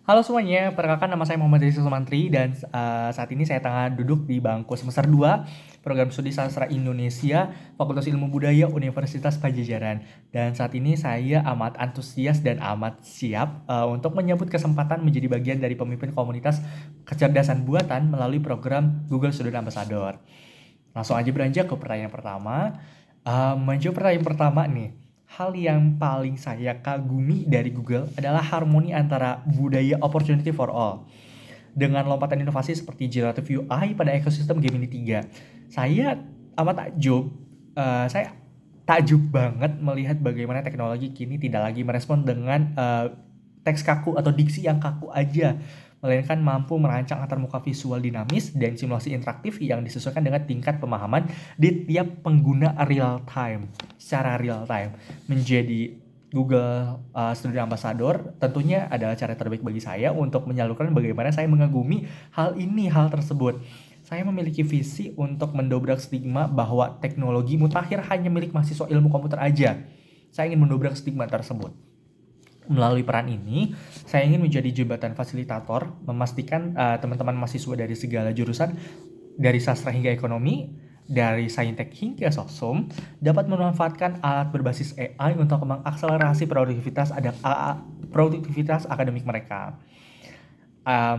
Halo semuanya, perkenalkan nama saya Muhammad Rizal Sumantri dan saat ini saya tengah duduk di bangku semester 2 Program Studi Sastra Indonesia Fakultas Ilmu Budaya Universitas Pajajaran. Dan saat ini saya amat antusias dan amat siap untuk menyambut kesempatan menjadi bagian dari pemimpin komunitas kecerdasan buatan melalui program Google Student Ambassador. Langsung aja beranjak ke pertanyaan pertama. Menjawab pertanyaan pertama nih, hal yang paling saya kagumi dari Google adalah harmoni antara budaya opportunity for all dengan lompatan inovasi seperti generative UI pada ekosistem Gemini 3. Saya amat takjub, saya takjub banget melihat bagaimana teknologi kini tidak lagi merespon dengan teks kaku atau diksi yang kaku aja, melainkan mampu merancang antarmuka visual dinamis dan simulasi interaktif yang disesuaikan dengan tingkat pemahaman di tiap pengguna secara real time. Menjadi Google Student Ambassador tentunya adalah cara terbaik bagi saya untuk menyalurkan bagaimana saya mengagumi hal tersebut. Saya memiliki visi untuk mendobrak stigma bahwa teknologi mutakhir hanya milik mahasiswa ilmu komputer aja. Saya ingin mendobrak stigma tersebut. Melalui peran ini, saya ingin menjadi jembatan fasilitator, memastikan teman-teman mahasiswa dari segala jurusan, dari sastra hingga ekonomi, dari saintek hingga sosum, dapat memanfaatkan alat berbasis AI untuk mengakselerasi produktivitas akademik mereka.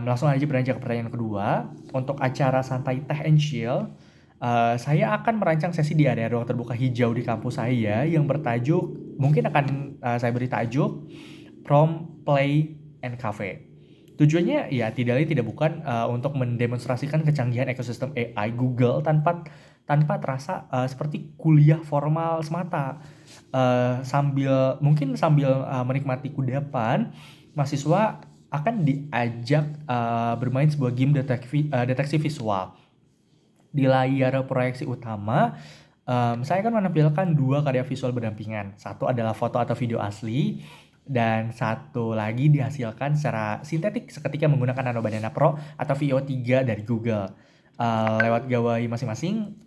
Langsung aja beranjak ke pertanyaan kedua. Untuk acara santai Teh and Chill, saya akan merancang sesi di area ruang terbuka hijau di kampus saya yang bertajuk, mungkin akan saya beri tajuk Prom, Play, and Cafe. Tujuannya ya tidak lain tidak bukan untuk mendemonstrasikan kecanggihan ekosistem AI Google tanpa terasa seperti kuliah formal semata. Sambil menikmati kudapan, mahasiswa akan diajak bermain sebuah game deteksi visual. Di layar proyeksi utama, saya akan menampilkan dua karya visual berdampingan. Satu adalah foto atau video asli, dan satu lagi dihasilkan secara sintetik seketika menggunakan Nano Banana Pro atau VO 3 dari Google. Lewat gawai masing-masing,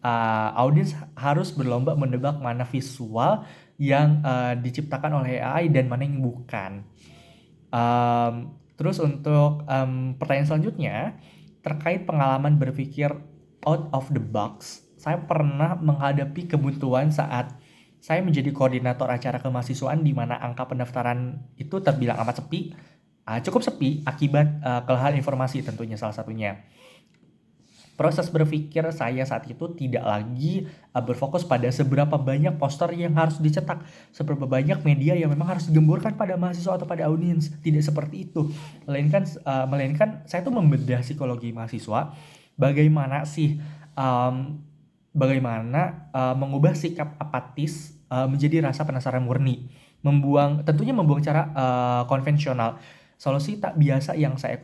audiens harus berlomba menebak mana visual yang diciptakan oleh AI dan mana yang bukan. Terus untuk pertanyaan selanjutnya, terkait pengalaman berpikir out of the box, saya pernah menghadapi kebuntuan saat saya menjadi koordinator acara kemahasiswaan di mana angka pendaftaran itu terbilang amat sepi, cukup sepi akibat kelelahan informasi tentunya salah satunya. Proses berpikir saya saat itu tidak lagi berfokus pada seberapa banyak poster yang harus dicetak, seberapa banyak media yang memang harus digemburkan pada mahasiswa atau pada audiens. Tidak seperti itu. Melainkan saya tuh membedah psikologi mahasiswa, bagaimana sih mengubah sikap apatis menjadi rasa penasaran murni, tentunya membuang cara konvensional. Solusi tak biasa yang saya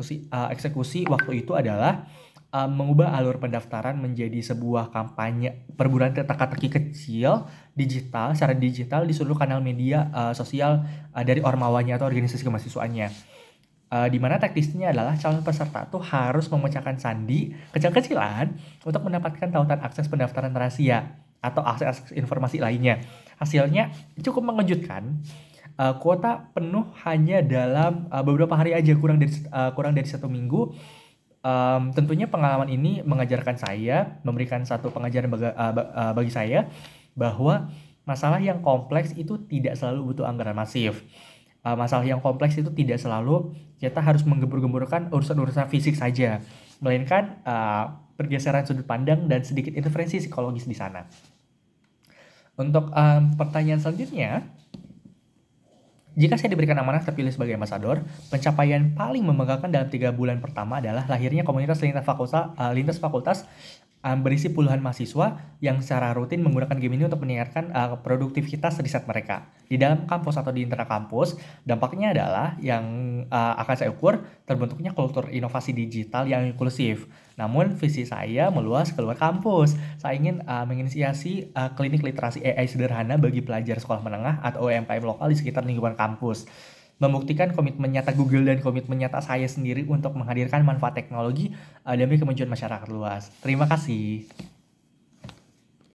eksekusi waktu itu adalah mengubah alur pendaftaran menjadi sebuah kampanye perburuan teka-teki kecil secara digital di seluruh kanal media sosial dari ormawanya atau organisasi kemahasiswaannya. Di mana taktisnya adalah calon peserta tuh harus memecahkan sandi kecil-kecilan untuk mendapatkan tautan akses pendaftaran rahasia atau akses informasi lainnya. Hasilnya cukup mengejutkan. Kuota penuh hanya dalam beberapa hari aja, kurang dari 1 minggu. Tentunya pengalaman ini memberikan satu pengajaran bagi saya bahwa masalah yang kompleks itu tidak selalu butuh anggaran masif. Masalah yang kompleks itu tidak selalu kita harus menggembur-gemburkan urusan-urusan fisik saja, melainkan pergeseran sudut pandang dan sedikit intervensi psikologis di sana. Untuk pertanyaan selanjutnya, jika saya diberikan amanah terpilih sebagai ambasador, pencapaian paling membanggakan dalam 3 bulan pertama adalah lahirnya komunitas lintas fakultas berisi puluhan mahasiswa yang secara rutin menggunakan game ini untuk meningkatkan produktivitas riset mereka di dalam kampus atau di internal kampus. Dampaknya adalah yang akan saya ukur terbentuknya kultur inovasi digital yang inklusif. Namun visi saya meluas keluar kampus. Saya ingin menginisiasi klinik literasi AI sederhana bagi pelajar sekolah menengah atau UMKM lokal di sekitar lingkungan kampus, membuktikan komitmen nyata Google dan komitmen nyata saya sendiri untuk menghadirkan manfaat teknologi demi kemajuan masyarakat luas. Terima kasih.